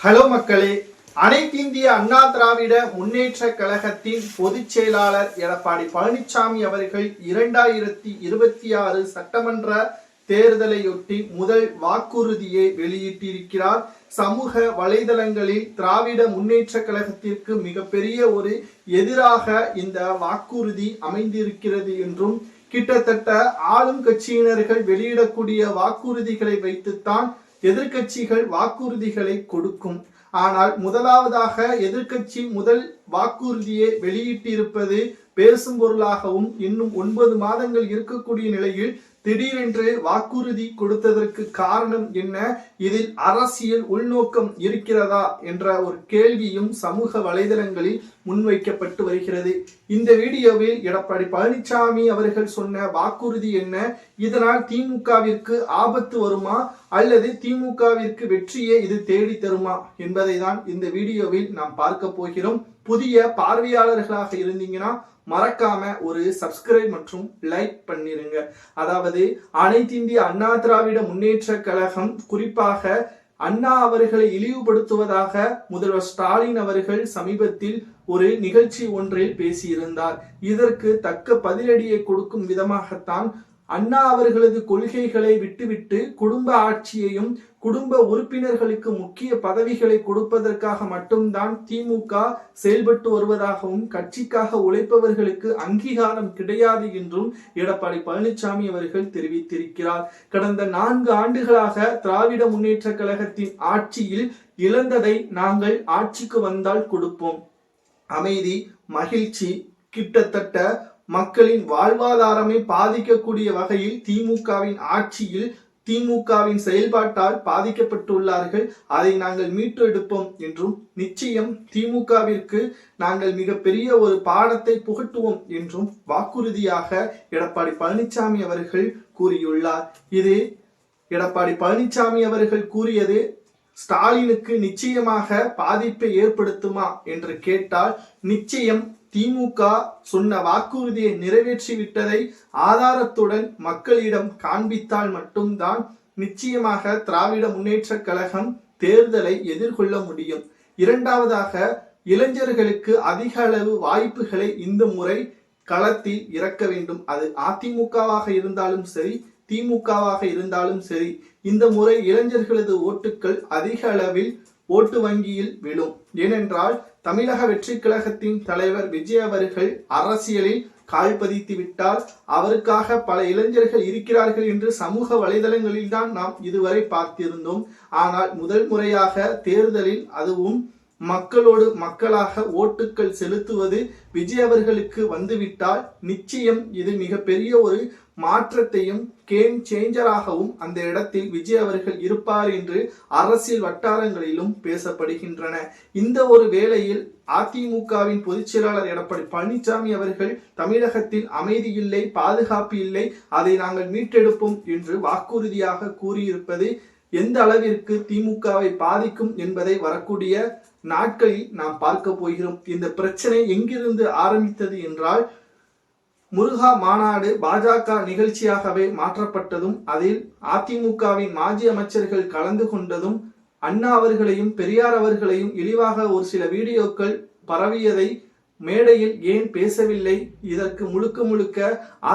Hello மக்களே, அனைத்து இந்திய அண்ணா திராவிட முன்னேற்ற கழகத்தின் பொதுச் செயலாளர் எடப்பாடி பழனிசாமி அவர்கள் 2026 சட்டமன்ற தேர்தலையொட்டி முதல் வாக்குறுதியை வெளியிட்டிருக்கிறார். சமூக வலைதளங்களில் திராவிட முன்னேற்ற கழகத்திற்கு மிகப்பெரிய ஒரு எதிராக இந்த வாக்குறுதி அமைந்திருக்கிறது என்றும், கிட்டத்தட்ட ஆளும் கட்சியினர்கள் வெளியிடக்கூடிய வாக்குறுதிகளை வைத்துத்தான் எதிர்கட்சிகள் வாக்குறுதிகளை கொடுக்கும். ஆனால் முதலாவதாக எதிர்கட்சி முதல் வாக்குறுதியை வெளியிட்டிருப்பது பேசும் பொருளாகவும், இன்னும் 9 மாதங்கள் இருக்கக்கூடிய நிலையில் திடீரென்று வாக்குறுதி கொடுத்ததற்கு காரணம் என்ன? இதில் அரசியல் உள்நோக்கம் இருக்கிறதா என்ற ஒரு கேள்வியும் சமூக வலைதளங்களில் முன்வைக்கப்பட்டு வருகிறது. இந்த வீடியோவில் எடப்பாடி பழனிசாமி அவர்கள் சொன்ன வாக்குறுதி என்ன? இதனால் திமுகவிற்கு ஆபத்து வருமா அல்லது திமுகவிற்கு வெற்றியை இது தேடி தருமா என்பதை தான் இந்த வீடியோவில் நாம் பார்க்க போகிறோம். புதிய பார்வையாளர்களாக இருந்தீங்கன்னா மறக்காம ஒரு சப்ஸ்கிரைப் மற்றும் லைக் பண்ணிருங்க. அதாவது அனைத்து இந்திய அண்ணா திராவிட முன்னேற்ற கழகம் குறிப்பாக அண்ணா அவர்களை இழிவுபடுத்துவதாக முதல்வர் ஸ்டாலின் அவர்கள் சமீபத்தில் ஒரு நிகழ்ச்சி ஒன்றில் பேசியிருந்தார். இதற்கு தக்க பதிலடியை கொடுக்கும் விதமாகத்தான் அண்ணா அவர்களது கொள்கைகளை விட்டுவிட்டு குடும்ப ஆட்சியையும் குடும்ப உறுப்பினர்களுக்கு முக்கிய பதவிகளை கொடுப்பதற்காக மட்டும்தான் திமுக செயல்பட்டு வருவதாகவும், கட்சிக்காக உழைப்பவர்களுக்கு அங்கீகாரம் கிடையாது என்றும் எடப்பாடி பழனிசாமி அவர்கள் தெரிவித்திருக்கிறார். கடந்த 4 ஆண்டுகளாக திராவிட முன்னேற்ற கழகத்தின் ஆட்சியில் இழந்ததை நாங்கள் ஆட்சிக்கு வந்தால் கொடுப்போம். அமைதி, மகிழ்ச்சி, கிட்டத்தட்ட மக்களின் வாழ்வாதாரமே பாதிக்கக்கூடிய வகையில் திமுகவின் ஆட்சியில் திமுகவின் செயல்பாட்டால் பாதிக்கப்பட்டுள்ளார்கள். அதை நாங்கள் மீட்டு எடுப்போம் என்றும், நிச்சயம் திமுகவிற்கு நாங்கள் மிகப்பெரிய ஒரு பாடத்தை புகட்டுவோம் என்றும் வாக்குறுதியாக எடப்பாடி பழனிசாமி அவர்கள் கூறியுள்ளார். இது எடப்பாடி பழனிசாமி அவர்கள் கூறியது ஸ்டாலினுக்கு நிச்சயமாக பாதிப்பை ஏற்படுத்துமா என்று கேட்டால், நிச்சயம் திமுக சொன்ன வாக்குறுதியை நிறைவேற்றி விட்டதை ஆதாரத்துடன் மக்களிடம் காண்பித்தால் மட்டும்தான் நிச்சயமாக திராவிட முன்னேற்ற கழகம் தேர்தலை எதிர்கொள்ள முடியும். இரண்டாவதாக, இளைஞர்களுக்கு அதிக அளவு வாய்ப்புகளை இந்த முறை களத்தில் இறக்க வேண்டும். அது அதிமுகவாக இருந்தாலும் சரி, திமுகவாக இருந்தாலும் சரி, இந்த முறை இளைஞர்களது ஓட்டுக்கள் அதிக அளவில் ஓட்டு வங்கியில் விழும். ஏனென்றால் தமிழக வெற்றி கழகத்தின் தலைவர் விஜய் அவர்கள் அரசியலில் கால் பதித்து விட்டால் அவருக்காக பல இளைஞர்கள் இருக்கிறார்கள் என்று சமூக வலைதளங்களில் தான் நாம் இதுவரை பார்த்திருந்தோம். ஆனால் முதல் முறையாக தேர்தலில், அதுவும் மக்களோடு மக்களாக ஓட்டுக்கள் செலுத்துவது விஜய் அவர்களுக்கு வந்துவிட்டால் நிச்சயம் இது மிகப்பெரிய ஒரு மாற்றத்தையும் கேம் சேஞ்சராகவும் அந்த இடத்தில் விஜய் அவர்கள் இருப்பார் என்று அரசியல் வட்டாரங்களிலும் பேசப்படுகின்றன. இந்த ஒரு வேளையில் அதிமுகவின் பொதுச் செயலாளர் எடப்பாடி பழனிசாமி அவர்கள் தமிழகத்தில் அமைதி இல்லை, பாதுகாப்பு இல்லை, அதை நாங்கள் மீட்டெடுப்போம் என்று வாக்குறுதியாக கூறியிருப்பது எந்த அளவிற்கு திமுகவை பாதிக்கும் என்பதை வரக்கூடிய நாட்களில் நாம் பார்க்க போகிறோம். இந்த பிரச்சனை எங்கிருந்து ஆரம்பித்தது என்றால், முருகா மாநாடு பாஜக நிகழ்ச்சியாகவே மாற்றப்பட்டதும், அதில் அதிமுகவின் மாஜி அமைச்சர்கள் கலந்து கொண்டதும், அண்ணா அவர்களையும் பெரியார் அவர்களையும் இழிவாக ஒரு சில வீடியோக்கள் பரவியதை மேடையில் ஏன் பேசவில்லை? இதற்கு முழுக்க முழுக்க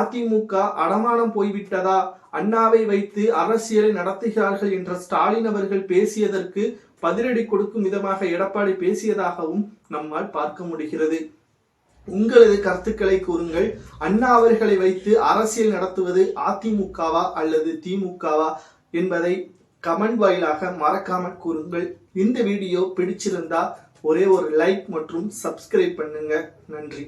அதிமுக அடமானம் போய்விட்டதா, அண்ணாவை வைத்து அரசியலை நடத்துகிறார்கள் என்ற ஸ்டாலின் அவர்கள் பேசியதற்கு பதிலடி கொடுக்கும் விதமாக எடப்பாடி பேசியதாகவும் நம்மால் பார்க்க முடிகிறது. உங்களது கருத்துக்களை கூறுங்கள். அண்ணா அவர்களை வைத்து அரசியல் நடத்துவது அதிமுகவா அல்லது திமுகவா என்பதை கமெண்ட் வாயிலாக மறக்காமல் கூறுங்கள். இந்த வீடியோ பிடிச்சிருந்தா ஒரே ஒரு லைக் மற்றும் சப்ஸ்கிரைப் பண்ணுங்க. நன்றி.